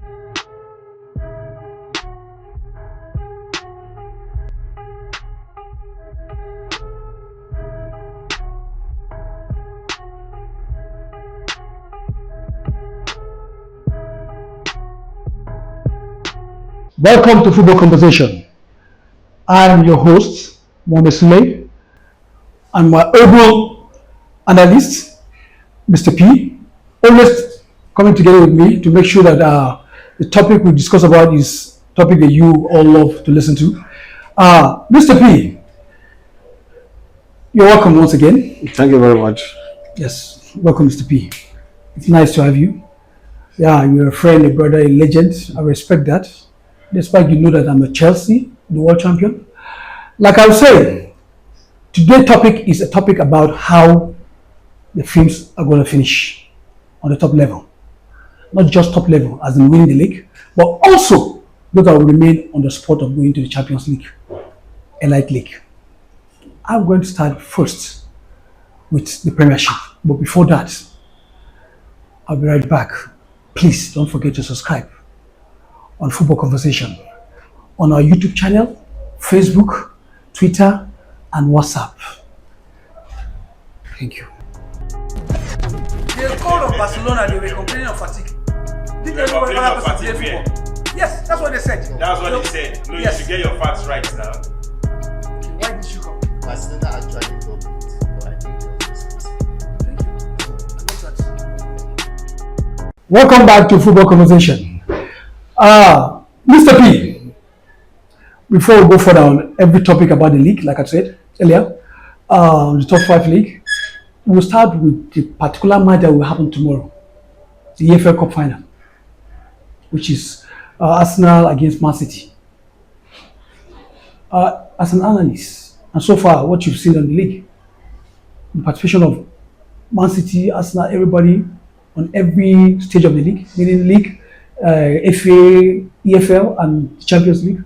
Welcome to Football Conversation. I'm your host, Mohamed Sule, and my able analyst, Mr. P, always coming together with me to make sure that the topic we discuss about is topic that you all love to listen to. Mr. P, you're welcome once again. Thank you very much. Yes, welcome, Mr. P. It's nice to have you. Yeah, you're a friend, a brother, a legend. I respect that. Despite you know that I'm a Chelsea, the world champion. Like I was saying, today's topic is a topic about how the films are going to finish on the top level. Not just top level, as in winning the league, but also those that will remain on the spot of going to the Champions League, Elite League. I'm going to start first with the Premiership. But before that, I'll be right back. Please don't forget to subscribe on Football Conversation on our YouTube channel, Facebook, Twitter, and WhatsApp. Thank you. The call of Barcelona, they were complaining of fatigue. Did they know what happened to play football? Yes, that's what they said. That's what they said. No, yes. You should get your facts right now. Why did you come? Barcelona actually got beat, but I think they were just Thank you. Welcome back to Football Conversation. Mr. P, before we go further on every topic about the league, like I said earlier, the top 5 league, we'll start with the particular match that will happen tomorrow, the EFL Cup final, which is Arsenal against Man City. As an analyst, and so far what you've seen on the league, the participation of Man City, Arsenal, everybody on every stage of the league, meaning league, FA, EFL, and Champions League.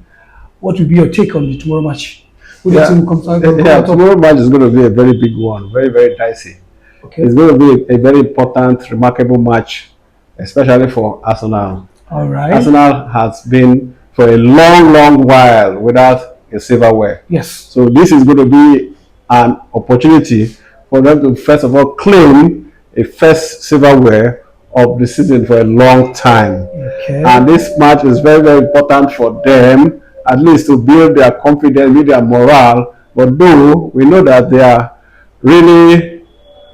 What will be your take on the tomorrow match? Tomorrow match is going to be a very big one, very, very dicey. Okay. It's going to be a very important, remarkable match, especially for Arsenal. All right. Arsenal has been for a long, long while without a silverware. Yes. So this is going to be an opportunity for them to first of all claim a first silverware of the season for a long time. Okay. And this match is very, very important for them, at least to build their confidence, build their morale. But though we know that they are really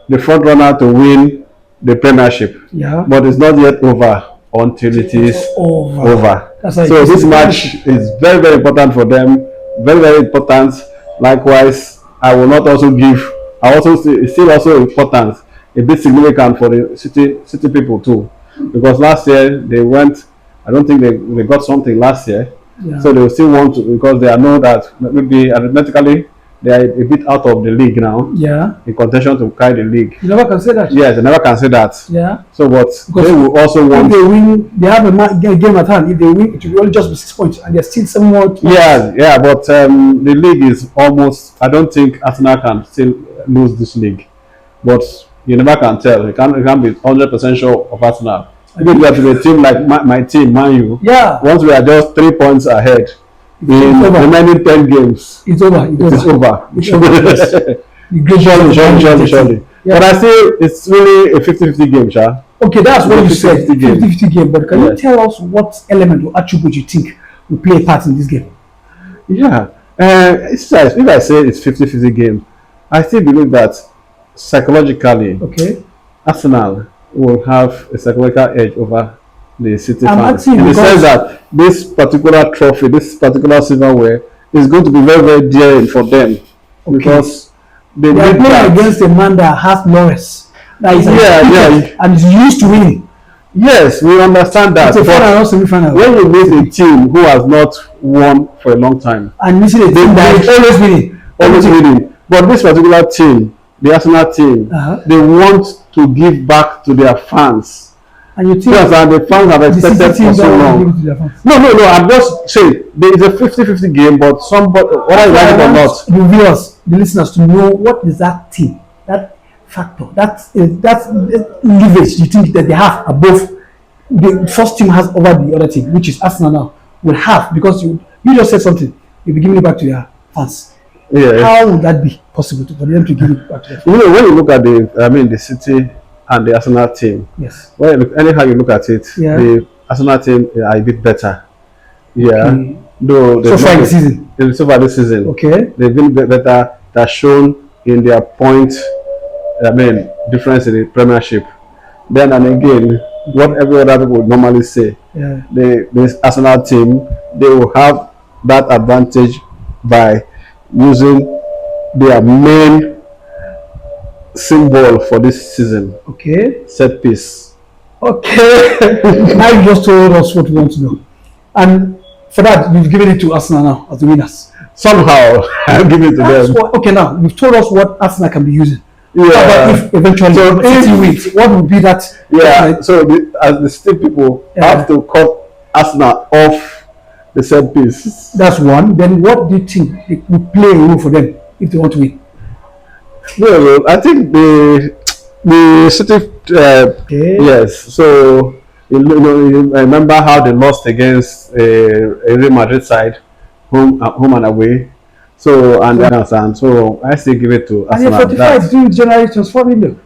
the front runner to win the Premiership, Yeah. but it's not yet over until it is over. So this match is very, very important for them, very, very important. Likewise, I will not also give, I also see it's still also important, a bit significant for the city people too, because last year they went, I don't think they got something last year. Yeah. So they will still want to, because they know that maybe arithmetically they are a bit out of the league now. Yeah. In contention to carry the league. You never can say that. Yes, they never can say that. Yeah. So but Because they will also want. If they win, they have a game at hand. If they win, it will only just be 6 points, and there's still some more. Yeah, but the league is almost, I don't think Arsenal can still lose this league. But you never can tell. You can't be 100% sure of Arsenal. Even if you have a team like my team, Man U. Yeah. Once we are just 3 points ahead in the remaining 10 games, It's over. it's over. It's over. Yes. Surely. Yeah. But I say it's really a 50-50 game, Sha. Okay, that's what you said. 50-50 game. 50-50 game. But can you tell us what element or attribute you think will play a part in this game? Yeah. If I say it's 50-50 game, I still believe that psychologically, Okay. Arsenal will have a psychological edge over the City I'm fans. asking In the sense that this particular trophy, this particular silverware, is going to be very, very dear for them. Okay. Because they are need playing that. against a man that has Norris. That is and is used to winning. Yes, we understand that. It's a final or semi-final. When you meet a team who has not won for a long time, and missing a team that is always winning. But this particular team, the Arsenal team, they want to give back to their fans. And you think and the fans have expected for so long. No, I'm just saying there is a 50-50 game, but somebody, whether you like it or not, the viewers, the listeners, to know what is that team, that factor, that leverage you think that they have above the first team has over the other team, which is Arsenal now, will have, because you just said something, you'll be giving it back to their fans. Yeah. How would that be possible for them to give it back to their fans? When you look at the City and the Arsenal team, Yes. well, anyhow you look at it, Yeah. the Arsenal team are a bit better. Yeah. Okay. Though So far this season. So far this season. Okay. They've been better. That's shown in their point. Difference in the Premiership. Then and again, what every other people would normally say, Yeah. this Arsenal team, they will have that advantage by using their main symbol for this season, Okay. set piece. Okay. Now you just told us what we want to know. And for that, you've given it to Arsenal now as the winners. Somehow, I'll give it to them. Okay, now you've told us what Arsenal can be using. Yeah. But if eventually City wins, what would be that? Yeah. So as the City people have to cut Arsenal off the set piece. That's one. Then what do you think it would play a role for them if they want to win? Well, I think the City. Okay. Yes. So you remember how they lost against a Real Madrid side, home and away. So so I still give it to And they're Arsenal. 45 during January transfer window.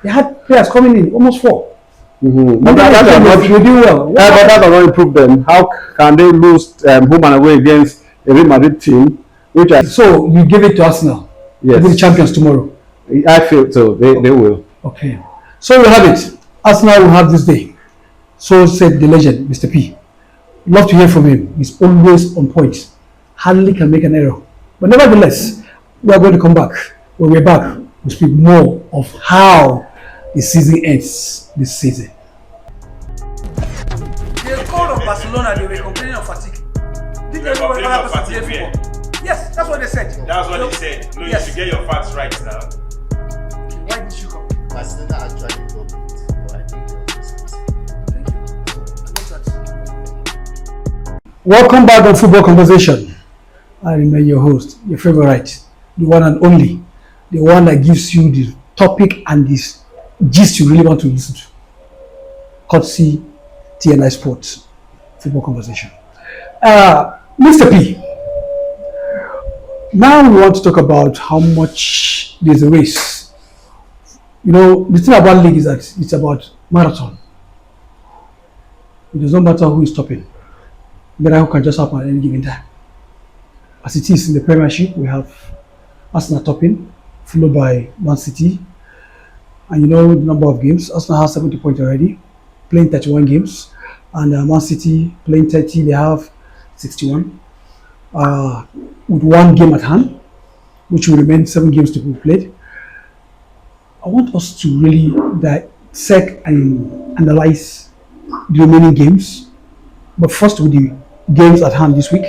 They had players coming in, almost 4. Mm-hmm. But That does not they do well. that does not improve them. How can they lose home and away against a Real Madrid team? Which So you give it to Arsenal. yes, They'll be the champions tomorrow. I feel so. They will. Okay. So we have it. Arsenal will have this day. So said the legend, Mr. P. Love to hear from him. He's always on point. Hardly can make an error. But nevertheless, we are going to come back. When we're back, we'll speak more of how the season ends this season. The coach of Barcelona, they were complaining of fatigue. Did they know complaining what of happened to fatigue, play football? Yes, that's what they said. That's what they said. No, you Yes. should get your facts right now. Why did you come? Barcelona actually got beat, but I think they also missed. Thank you. I love that. Welcome back on Football Conversation. I remain your host, your favorite, the one and only, the one that gives you the topic and this gist you really want to listen to. Courtesy TNI Sports Football Conversation. Mr. P, now we want to talk about how much there's a race. You know, the thing about league is that it's about marathon. It does not matter who is stopping. Miracle can just happen at any given time. As it is in the Premiership, we have Arsenal topping, followed by Man City. And you know the number of games. Arsenal has 70 points already, playing 31 games. And Man City playing 30, they have 61. With one game at hand, which will remain 7 games to be played. I want us to really dissect and analyze the remaining games. But first with the games at hand this week,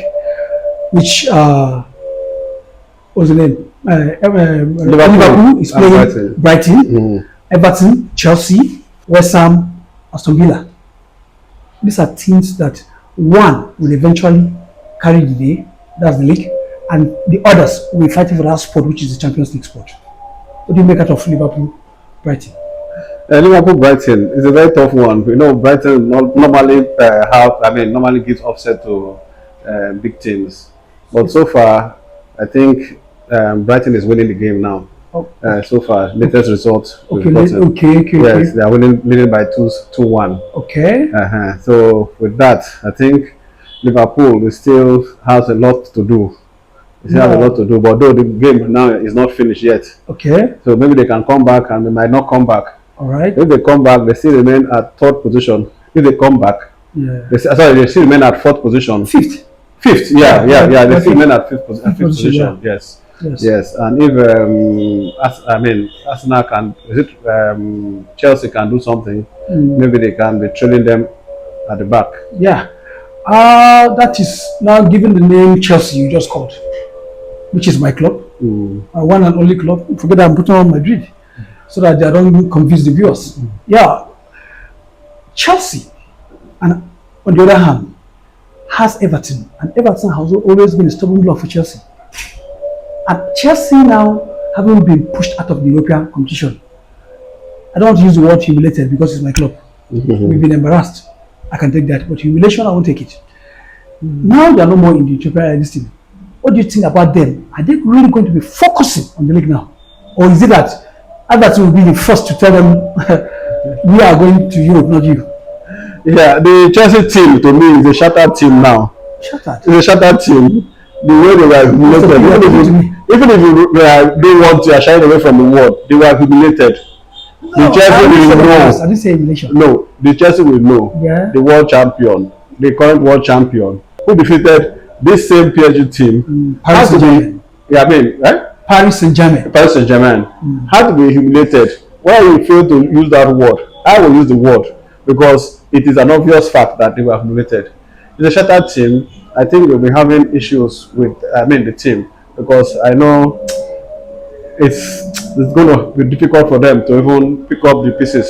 which what's the name? Liverpool is playing Brighton, Everton, Chelsea, West Ham, Aston Villa. These are teams that one will eventually carry the day, that's the league, and the others will be fighting for that spot, which is the Champions League spot. What do you make out of Liverpool, Brighton? Liverpool Brighton is a very tough one. You know, Brighton normally gives offset to big teams, but so far I think Brighton is winning the game now. So far, latest result. Okay, yes, they are leading by 2-1. Okay. So with that, I think Liverpool still has a lot to do. They still have a lot to do, but though the game now is not finished yet. Okay. So maybe they can come back, and they might not come back. All right. If they come back, they still remain at third position. If they come back, they still remain at fourth position. Fifth. Yeah. They still remain at fifth position. Yeah. Yes. And if Arsenal can, Chelsea can do something, maybe they can be trailing them at the back. Yeah. That is now given the name Chelsea you just called, which is my club, my one and only club. Forget that I'm putting on Madrid, so that they don't confuse the viewers. Yeah. Chelsea, and on the other hand, has Everton, and Everton has always been a stubborn block for Chelsea. And Chelsea now having been pushed out of the European competition. I don't want to use the word humiliated because it's my club. We've been embarrassed. I can take that. But humiliation, I won't take it. Now they are no more in the Premier this team. What do you think about them? Are they really going to be focusing on the league now? Or is it that others will be the first to tell them we are going to Europe, not you? Yeah, the Chelsea team to me is a shattered team now. Shattered. It's a shattered team. The way they were humiliated, even if you don't want to shy away from the word, they were humiliated. No, the Chelsea will know. I didn't say humiliation. No, the Chelsea will know. Yeah. The world champion, the current world champion, who defeated this same PSG team. Paris Saint-Germain. Yeah, I mean, right? Paris Saint-Germain. Paris Saint-Germain had to be humiliated. Why you fail to use that word? I will use the word because it is an obvious fact that they were humiliated. It's a shattered team. I think we'll be having issues with, the team, because I know it's going to be difficult for them to even pick up the pieces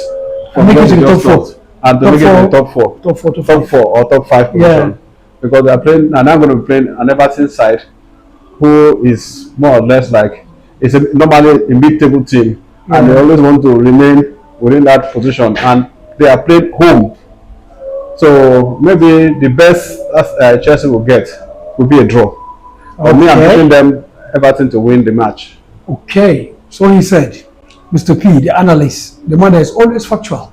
from make it to the top four. And to make it to the top four. Top four Or top five position. Yeah. Because they are playing, and I'm going to be playing an Everton side who is more or less like, it's normally a mid-table team, and they always want to remain within that position, and they are playing home. So maybe the best Chelsea will get will be a draw. For me, I'm pushing them Everton to win the match. Okay, so he said, Mr. P, the analyst, the man that is always factual.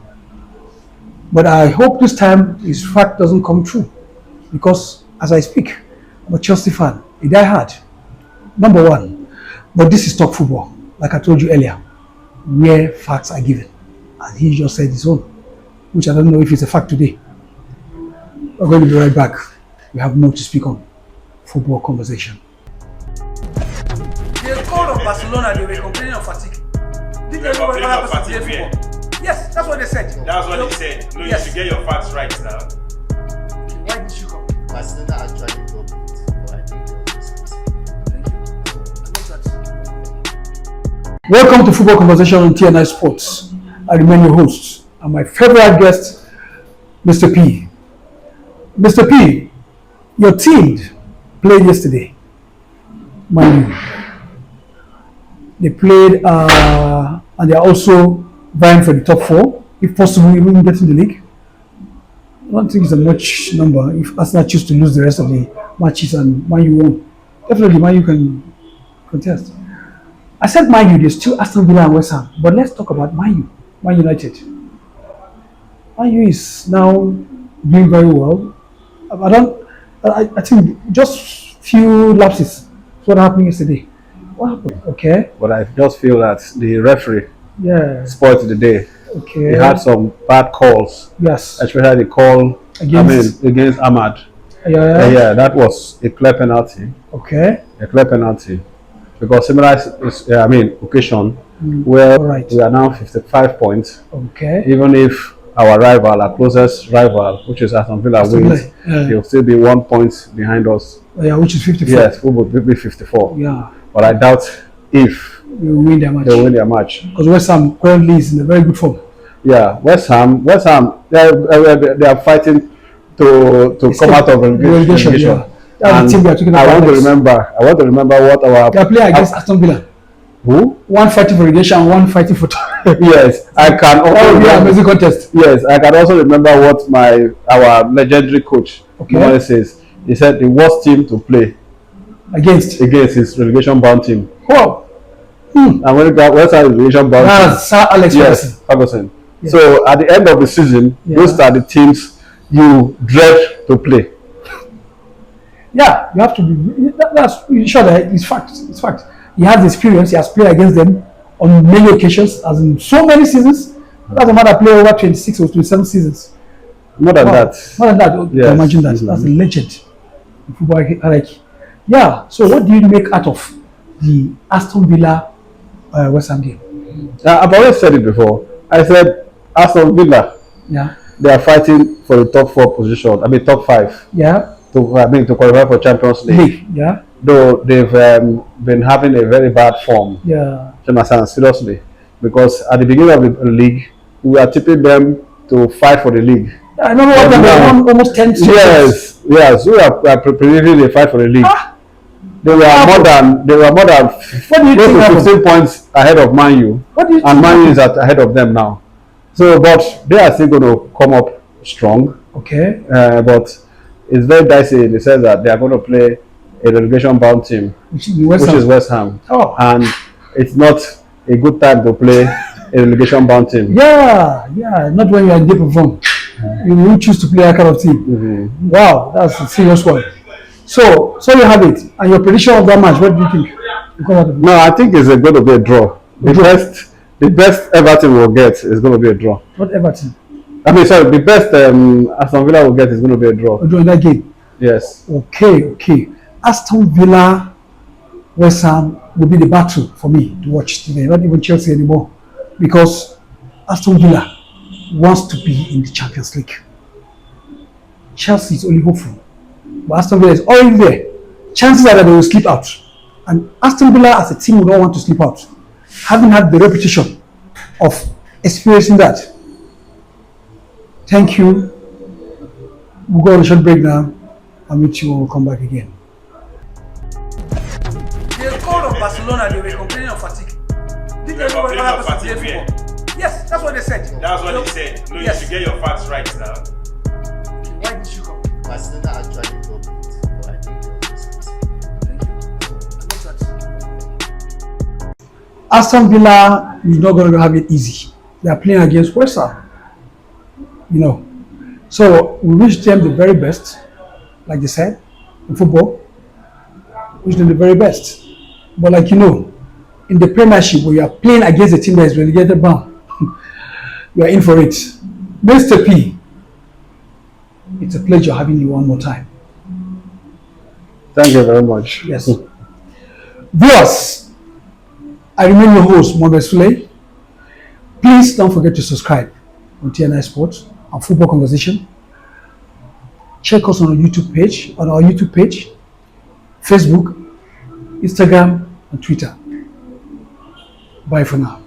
But I hope this time his fact doesn't come true, because as I speak, I'm a Chelsea fan, a diehard, number one. But this is talk football, like I told you earlier, where facts are given, and he just said his own, which I don't know if it's a fact today. We're going to be right back. We have more to speak on football conversation. The coach of Barcelona, they were complaining of fatigue. Did they know complaining of fatigue, football? Yes, that's what they said. That's what they said. No, yes. You should get your facts right now. Why did you come? Barcelona actually got beat, but I think they also succeeded. Thank you. I love that. Welcome to Football Conversation on TNI Sports. I remain your host, and my favorite guest, Mr. P. Mr. P, your team played yesterday. Man U. They played, and they are also vying for the top four, if possible, even getting the league. I don't think it's a much number if Arsenal choose to lose the rest of the matches and Man U won. Definitely, Man U can contest. I said Man U, there's still Aston Villa and West Ham, but let's talk about Man U, Man United. Man U is now doing very well. I think just few lapses. What happened yesterday? What happened? Okay. But I just feel that the referee spoiled the day. Okay. He had some bad calls. Yes. Especially the call against Ahmad. Yeah. That was a clear penalty. Okay. A clear penalty. Because similar occasion where we are now 55 points. Okay. Even if our rival, our closest rival, which is Aston Villa, wins, he'll still be 1 point behind us. Yeah, which is 54. Yes, we will be 54. Yeah. But I doubt if they will win their match. They will win their match. Because West Ham currently is in a very good form. Yeah, West Ham, they are fighting to come out of relegation. Yeah. That's the team we are talking about. I want to remember what our they are playing against Aston Villa. Who? One fighting for relegation, one fighting for yes, I can also amazing contest. Yes, I can also remember what our legendary coach says. He said the worst team to play against his relegation bound team. Wow. And when it got West Ham relegation bound team, Sir Alex Ferguson. Yeah. So at the end of the season, those are the teams you dread to play. Yeah, you have to be. That's sure that it's fact. It's fact. He has the experience. He has played against them on many occasions, as in so many seasons. That's a man that played over 26 or 27 seasons. More than that. More than that. Yes. Imagine that. That's a legend. Football, like, yeah. So, what do you make out of the Aston Villa West Ham game? I've always said it before. I said Aston Villa. Yeah. They are fighting for the top 4 position. I mean, top 5. Yeah. To qualify for Champions League. Yeah. Though they've been having a very bad form. Yeah. Seriously, because at the beginning of the league, we were tipping them to fight for the league. Yeah, I remember what they won almost 10 Yes. We were predicting the fight for the league. They were more than 15 points ahead of Man U, and Man U is ahead of them now. So, but they are still going to come up strong. Okay. But it's very dicey in the sense that they are going to play a relegation bound team, Which is West which Ham. is West Ham. Oh. And it's not a good time to play a relegation bound team. Yeah, not when you're in deep form. You will choose to play that kind of team. Mm-hmm. Wow, that's a serious one. So you have it. And your prediction of that match, what do you think? No, I think it's going to be a draw. The best Everton will get is going to be a draw. Not Everton. I mean, sorry, the best Aston Villa will get is going to be a draw. Or during that game. Yes. Okay. Aston Villa, West Ham will be the battle for me to watch today. Not even Chelsea anymore, because Aston Villa wants to be in the Champions League. Chelsea is only hopeful, but Aston Villa is already there. Chances are that they will slip out, and Aston Villa as a team will not want to slip out, having had the reputation of experiencing that. Thank you. We'll go on a short break now. I'll meet you when we come back again. The call of Barcelona, they were complaining of fatigue. Did They were complaining of play fatigue, yeah. football? Yes, that's what they said. That's what they said. No, yes. you should get your facts right now. Why did you come? Barcelona actually got beat, but I think they also missing. Thank you. I love that. Aston Villa is not going to have it easy. They are playing against West Ham. So we wish them the very best, like they said in football. Wish them the very best. But in the Premiership, where you are playing against a team that is relegated bound, you are in for it. Mr. P, it's a pleasure having you one more time. Thank you very much. Yes. Viewers, I remain your host, Mohamed Sule. Please don't forget to subscribe on TNI Sports and Football Conversation. Check us on our YouTube page, Facebook, Instagram, and Twitter. Bye for now.